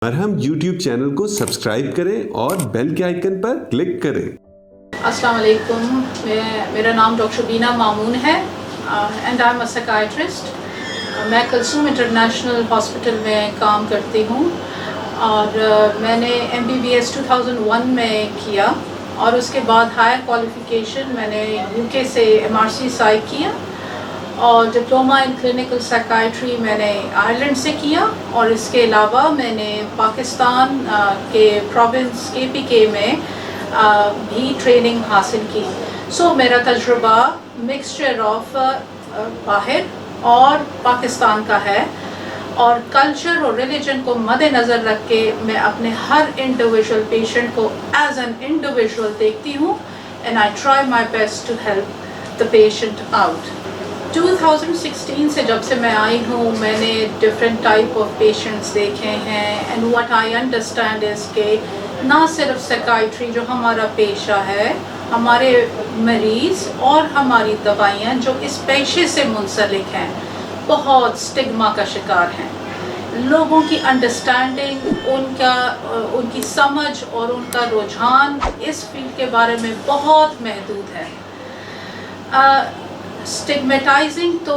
مرہم YouTube channel کو subscribe کریں اور بیل کے آئیکن پر کلک کریں۔ السلام علیکم، میرا نام ڈاکٹر شبینہ مامون ہے and I am a psychiatrist. میں کلثوم انٹرنیشنل ہاسپٹل میں کام کرتی ہوں اور میں نے MBBS 2001 میں کیا اور اس کے بعد ہائر کوالیفیکیشن میں نے UK سے MRC سائی کیا اور ڈپلومہ ان کلینکل سائیکائٹری میں نے آئرلینڈ سے کیا اور اس کے علاوہ میں نے پاکستان کے پروونس KPK میں بھی ٹریننگ حاصل کی۔ میرا تجربہ مکسچر آف باہر اور پاکستان کا ہے اور کلچر اور ریلیجن کو مد نظر رکھ کے میں اپنے ہر انڈیویژول پیشنٹ کو ایز این انڈیویژول دیکھتی ہوں and I try my best to help the patient out. 2016 سے جب سے میں آئی ہوں میں نے ڈفرینٹ ٹائپ آف پیشنٹس دیکھے ہیں and what I understand is کہ نہ صرف سائیکائٹری جو ہمارا پیشہ ہے، ہمارے مریض اور ہماری دوائیاں جو اس پیشے سے منسلک ہیں بہت سٹگما کا شکار ہیں۔ لوگوں کی انڈرسٹینڈنگ، ان کی سمجھ اور ان کا رجحان اس فیلڈ کے بارے میں بہت محدود ہے۔ سٹگمیٹائزنگ تو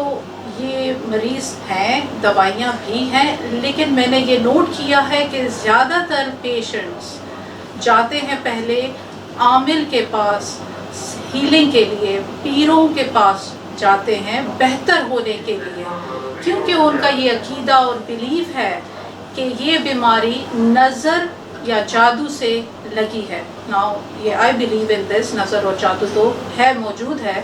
یہ مریض ہیں، دوائیاں بھی ہیں، لیکن میں نے یہ نوٹ کیا ہے کہ زیادہ تر پیشنٹس جاتے ہیں پہلے عامل کے پاس ہیلنگ کے لیے، پیروں کے پاس جاتے ہیں بہتر ہونے کے لیے، کیونکہ ان کا یہ عقیدہ اور بیلیف ہے کہ یہ بیماری نظر یا جادو سے لگی ہے۔ ناؤ یہ آئی بلیو ان دس، نظر اور جادو تو ہے، موجود ہے،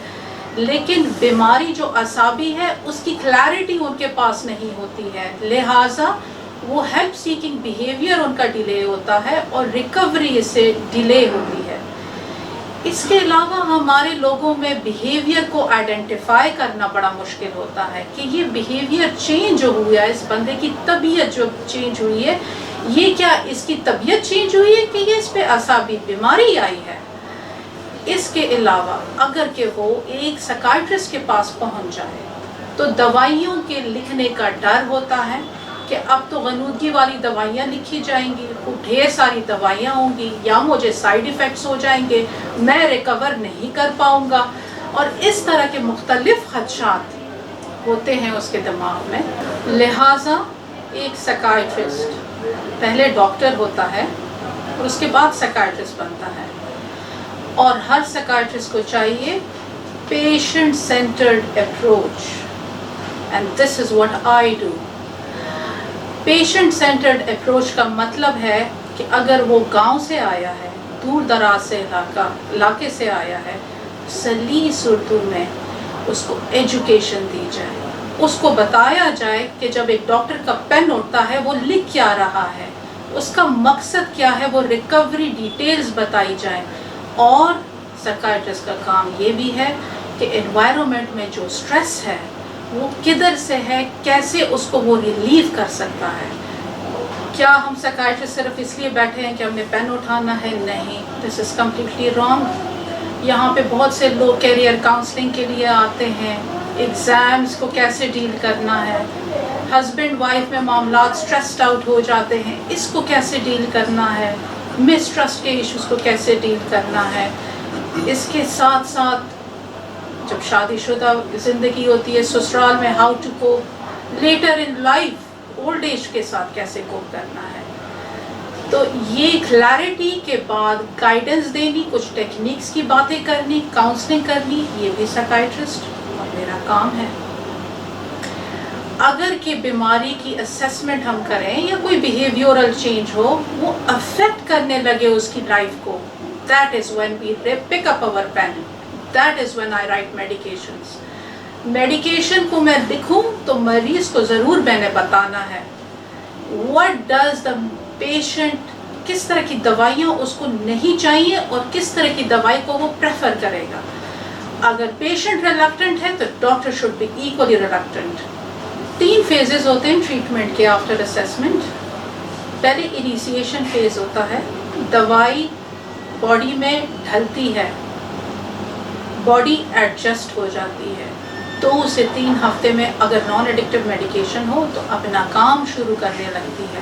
لیکن بیماری جو اعصابی ہے اس کی کلیئرٹی ان کے پاس نہیں ہوتی ہے، لہٰذا وہ ہیلپ سیکنگ بیہیویئر ان کا ڈیلے ہوتا ہے اور ریکوری اس سے ڈیلے ہوتی ہے۔ اس کے علاوہ ہمارے لوگوں میں بیہیویئر کو آئیڈینٹیفائی کرنا بڑا مشکل ہوتا ہے کہ یہ بیہیویئر چینج جو ہوا ہے، اس بندے کی طبیعت جو چینج ہوئی ہے، یہ کیا اس کی طبیعت چینج ہوئی ہے کہ یہ اس پہ اعصابی بیماری آئی ہے۔ اس کے علاوہ اگر کہ وہ ایک سائیکائٹرسٹ کے پاس پہنچ جائے تو دوائیوں کے لکھنے کا ڈر ہوتا ہے کہ اب تو غنودگی والی دوائیاں لکھی جائیں گی، ڈھیر ساری دوائیاں ہوں گی یا مجھے سائیڈ ایفیکٹس ہو جائیں گے، میں ریکور نہیں کر پاؤں گا، اور اس طرح کے مختلف خدشات ہوتے ہیں اس کے دماغ میں۔ لہٰذا ایک سائیکائٹرسٹ پہلے ڈاکٹر ہوتا ہے اور اس کے بعد سائیکائٹرسٹ بنتا ہے، اور ہر سائیکائٹرسٹ کو چاہیے patient centred approach, and this is what I do. Patient centred approach کا مطلب ہے کہ اگر وہ گاؤں سے آیا ہے، دور دراز سے علاقے سے آیا ہے، سلیس اردو میں اس کو ایجوکیشن دی جائے، اس کو بتایا جائے کہ جب ایک ڈاکٹر کا پین اٹھتا ہے وہ لکھ کیا رہا ہے، اس کا مقصد کیا ہے، وہ ریکوری ڈیٹیلز بتائی جائیں۔ اور سائیکائٹرسٹ کا کام یہ بھی ہے کہ انوائرمنٹ میں جو سٹریس ہے وہ کدھر سے ہے، کیسے اس کو وہ ریلیو کر سکتا ہے۔ کیا ہم سائیکائٹرسٹ صرف اس لیے بیٹھے ہیں کہ ہم نے پین اٹھانا ہے؟ نہیں، دس از کمپلیٹلی رانگ۔ یہاں پہ بہت سے لوگ کیریئر کاؤنسلنگ کے لیے آتے ہیں، ایگزامز کو کیسے ڈیل کرنا ہے، ہسبینڈ وائف میں معاملات سٹریسڈ آؤٹ ہو جاتے ہیں، اس کو کیسے ڈیل کرنا ہے، مس ٹرسٹ کے ایشوز کو کیسے ڈیل کرنا ہے۔ اس کے ساتھ ساتھ جب شادی شدہ زندگی ہوتی ہے سسرال میں، how to cope later in life, old age کے ساتھ کیسے کوپ کرنا ہے۔ تو یہ کلیئرٹی کے بعد گائیڈنس دینی، کچھ ٹیکنیکس کی باتیں کرنی، کاؤنسلنگ کرنی، یہ بھی سائیکائٹرسٹ اور میرا کام ہے۔ اگر کہ بیماری کی اسیسمنٹ ہم کریں یا کوئی بیہیویورل چینج ہو، وہ افیکٹ کرنے لگے اس کی لائف کو، that is when we pick up our pen, that is when I write medications۔ Medication کو میں لکھوں تو مریض کو ضرور میں نے بتانا ہے what does the patient، کس طرح کی دوائیاں اس کو نہیں چاہیے اور کس طرح کی دوائی کو وہ پریفر کرے گا۔ اگر پیشنٹ ریلکٹنٹ ہے تو doctor should be equally reluctant. 3 phases ہوتے ہیں ٹریٹمنٹ کے آفٹر اسیسمنٹ۔ پہلے انیشیشن فیز ہوتا ہے، دوائی باڈی میں ڈھلتی ہے، باڈی ایڈجسٹ ہو جاتی ہے، 2 سے 3 ہفتے میں اگر نان ایڈکٹیو میڈیکیشن ہو تو اپنا کام شروع کرنے لگتی ہے۔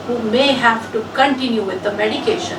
who may have to continue with the medication।